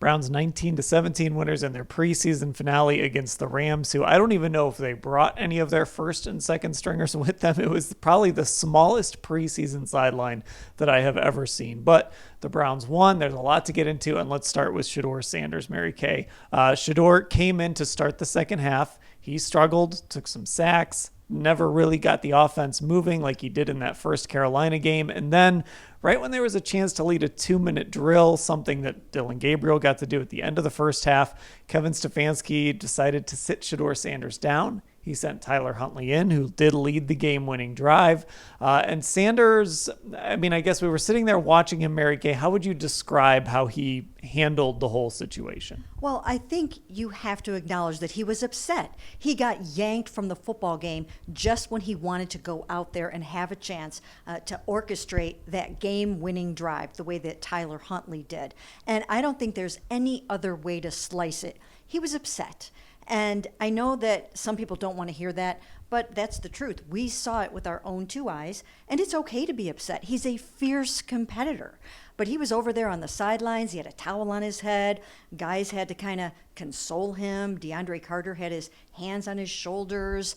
Browns 19-17 winners in their preseason finale against the Rams, who I don't even know if they brought any of their first and second stringers with them. It was probably the smallest preseason sideline that I have ever seen. But the Browns won. There's a lot to get into, and let's start with Shedeur Sanders, Mary Kay. Shedeur came in to start the second half. He struggled, took some sacks, never really got the offense moving like he did in that first Carolina game. And then right when there was a chance to lead a 2-minute drill, something that Dillon Gabriel got to do at the end of the first half, Kevin Stefanski decided to sit Shedeur Sanders down. He sent Tyler Huntley in, who did lead the game-winning drive. And Sanders, I mean, I guess we were sitting there watching him, Mary Kay. How would you describe how he handled the whole situation? Well, I think you have to acknowledge that he was upset. He got yanked from the football game just when he wanted to go out there and have a chance to orchestrate that game-winning drive the way that Tyler Huntley did. And I don't think there's any other way to slice it. He was upset. And I know that some people don't want to hear that, but that's the truth. We saw it with our own two eyes, and it's okay to be upset. He's a fierce competitor. But he was over there on the sidelines. He had a towel on his head. Guys had to kind of console him. DeAndre Carter had his hands on his shoulders.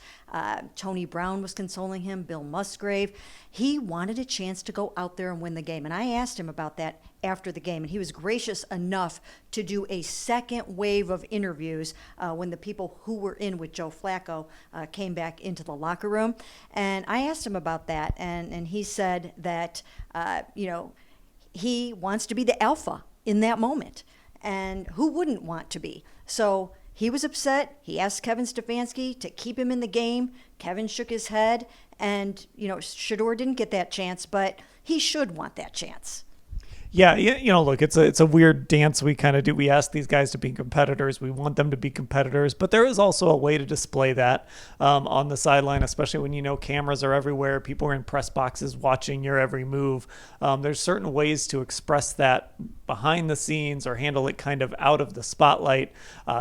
Tony Brown was consoling him. Bill Musgrave. He wanted a chance to go out there and win the game. And I asked him about that after the game. And he was gracious enough to do a second wave of interviews when the people who were in with Joe Flacco came back into the locker room. And I asked him about that. And he said that, he wants to be the alpha in that moment. And who wouldn't want to be? So he was upset. He asked Kevin Stefanski to keep him in the game. Kevin shook his head. And, Shedeur didn't get that chance, but he should want that chance. Yeah, look, it's a weird dance we kind of do. We ask these guys to be competitors. We want them to be competitors, but there is also a way to display that on the sideline, especially when cameras are everywhere. People are in press boxes watching your every move. There's certain ways to express that behind the scenes or handle it kind of out of the spotlight.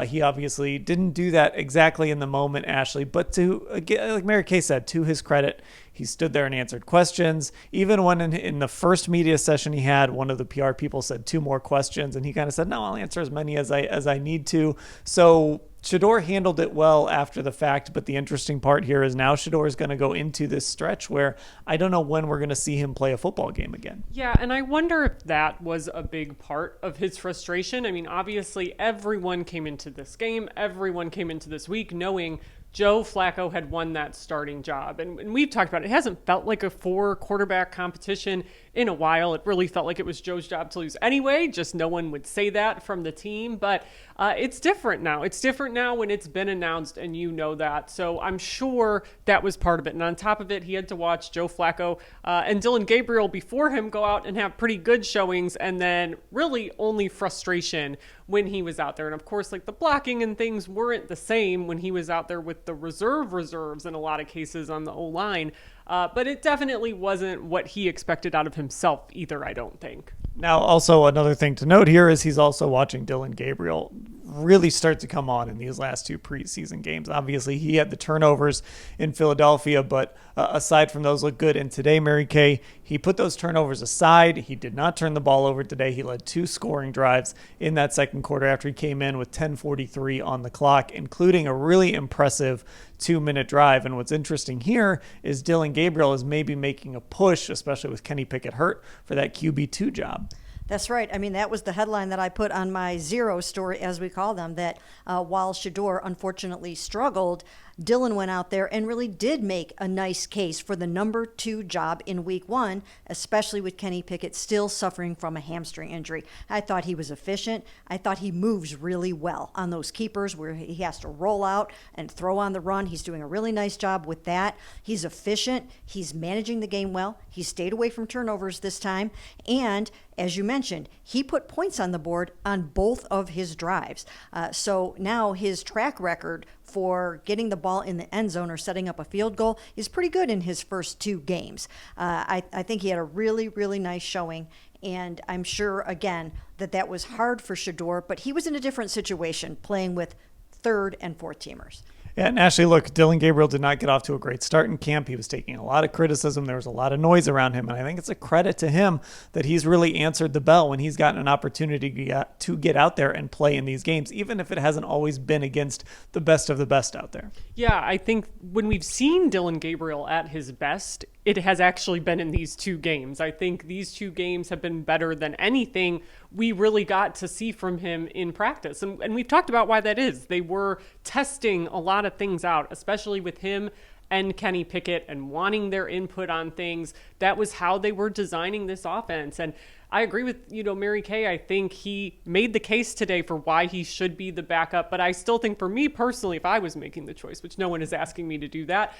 He obviously didn't do that exactly in the moment, Ashley, but like Mary Kay said, to his credit, he stood there and answered questions. Even when in the first media session he had, one of the PR people said 2 more questions, and he kind of said, no, I'll answer as many as I need to. So Shedeur handled it well after the fact, but the interesting part here is now Shedeur is going to go into this stretch where I don't know when we're going to see him play a football game again. Yeah, and I wonder if that was a big part of his frustration. I mean, obviously everyone came into this game, everyone came into this week knowing Joe Flacco had won that starting job. And we've talked about it. It hasn't felt like a 4-quarterback competition in a while. It really felt like it was Joe's job to lose anyway. Just no one would say that from the team. But it's different now. It's different now when it's been announced and you know that. So I'm sure that was part of it. And on top of it, he had to watch Joe Flacco and Dillon Gabriel before him go out and have pretty good showings, and then really only frustration when he was out there. And of course, like the blocking and things weren't the same when he was out there with the reserves in a lot of cases on the O-line. But it definitely wasn't what he expected out of himself either, I don't think. Now, also another thing to note here is he's also watching Dillon Gabriel really start to come on in these last 2 preseason games. Obviously, he had the turnovers in Philadelphia, but aside from those, look good. And today, Mary Kay, he put those turnovers aside. He did not turn the ball over today. He led 2 scoring drives in that second quarter after he came in with 10:43 on the clock, including a really impressive 2-minute drive. And what's interesting here is Dillon Gabriel is maybe making a push, especially with Kenny Pickett hurt, for that QB2 job. That's right. I mean, that was the headline that I put on my zero story, as we call them, that while Shedeur unfortunately struggled, Dillon went out there and really did make a nice case for the number 2 job in week 1, especially with Kenny Pickett still suffering from a hamstring injury. I thought he was efficient. I thought he moves really well on those keepers where he has to roll out and throw on the run. He's doing a really nice job with that. He's efficient. He's managing the game well. He stayed away from turnovers this time. And as you mentioned, he put points on the board on both of his drives. So now his track record for getting the ball in the end zone or setting up a field goal is pretty good in his first 2 games. I think he had a really, really nice showing. And I'm sure, again, that was hard for Shedeur, but he was in a different situation playing with 3rd and 4th teamers. Yeah, and Ashley, look, Dillon Gabriel did not get off to a great start in camp. He was taking a lot of criticism. There was a lot of noise around him, and I think it's a credit to him that he's really answered the bell when he's gotten an opportunity to get out there and play in these games, even if it hasn't always been against the best of the best out there. Yeah, I think when we've seen Dillon Gabriel at his best, it has actually been in these two games. I think these two games have been better than anything we really got to see from him in practice. And we've talked about why that is. They were testing a lot of things out, especially with him and Kenny Pickett and wanting their input on things. That was how they were designing this offense. And I agree with, Mary Kay. I think he made the case today for why he should be the backup. But I still think for me personally, if I was making the choice, which no one is asking me to do that,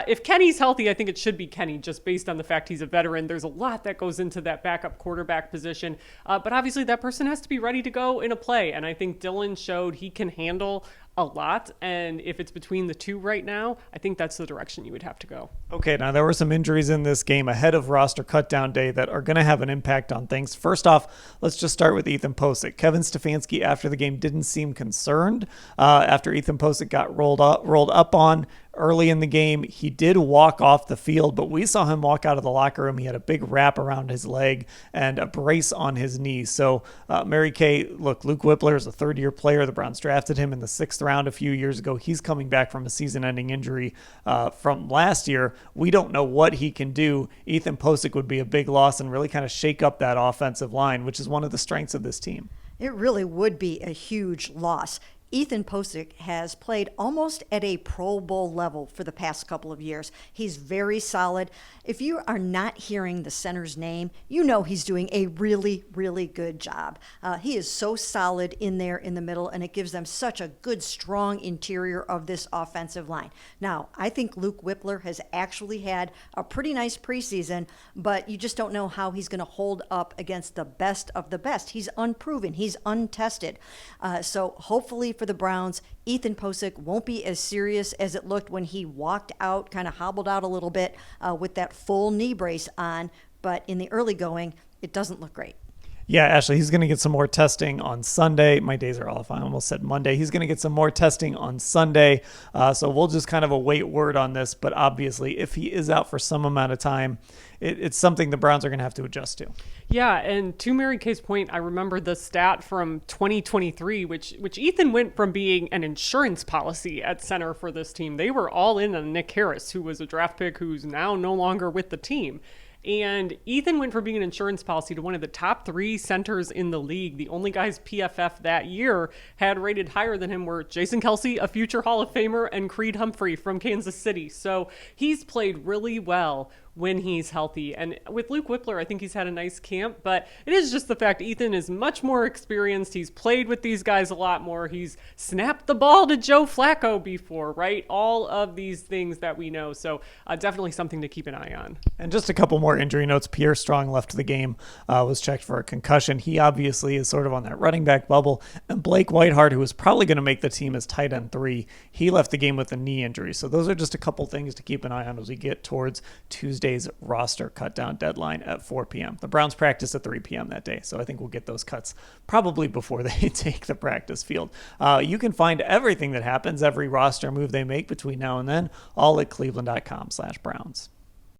if Kenny's healthy, I think it should be Kenny just based on the fact he's a veteran. There's a lot that goes into that backup quarterback position. But obviously that person has to be ready to go in a play. And I think Dillon showed he can handle a lot. And if it's between the two right now, I think that's the direction you would have to go. Okay, now there were some injuries in this game ahead of roster cutdown day that are going to have an impact on things. First off, let's just start with Ethan Pocic. Kevin Stefanski after the game didn't seem concerned after Ethan Pocic got rolled up on early in the game. He did walk off the field, but we saw him walk out of the locker room. He had a big wrap around his leg and a brace on his knee. So Mary Kay, look, Luke Whippler is a third-year player. The Browns drafted him in the 6th round a few years ago. He's coming back from a season-ending injury from last year. We don't know what he can do. Ethan Pocic would be a big loss and really kind of shake up that offensive line, which is one of the strengths of this team. It really would be a huge loss. Ethan Pocic has played almost at a Pro Bowl level for the past couple of years. He's very solid. If you are not hearing the center's name, you know he's doing a really, really good job. He is so solid in there in the middle, and it gives them such a good, strong interior of this offensive line. Now, I think Luke Whippler has actually had a pretty nice preseason, but you just don't know how he's going to hold up against the best of the best. He's unproven. He's untested. So hopefully for the Browns, Ethan Pocic won't be as serious as it looked when he walked out, kind of hobbled out a little bit with that full knee brace on. But in the early going, it doesn't look great. Yeah, Ashley, he's going to get some more testing on Sunday. My days are off. I almost said Monday. He's going to get some more testing on Sunday. So we'll just kind of await word on this. But obviously, if he is out for some amount of time, it's something the Browns are going to have to adjust to. Yeah, and to Mary Kay's point, I remember the stat from 2023, which Ethan went from being an insurance policy at center for this team. They were all in on Nick Harris, who was a draft pick who's now no longer with the team. And Ethan went from being an insurance policy to one of the top 3 centers in the league. The only guys PFF that year had rated higher than him were Jason Kelce, a future Hall of Famer, and Creed Humphrey from Kansas City. So he's played really well when he's healthy. And with Luke Whippler, I think he's had a nice camp, but it is just the fact Ethan is much more experienced. He's played with these guys a lot more. He's snapped the ball to Joe Flacco before, right? All of these things that we know. So definitely something to keep an eye on. And just a couple more injury notes. Pierre Strong left the game, was checked for a concussion. He obviously is sort of on that running back bubble. And Blake Whiteheart, who was probably going to make the team as tight end 3, he left the game with a knee injury. So those are just a couple things to keep an eye on as we get towards Tuesday's roster cut down deadline at 4 p.m. The Browns practice at 3 p.m. that day, so I think we'll get those cuts probably before they take the practice field. You can find everything that happens, every roster move they make between now and then, all at cleveland.com/Browns.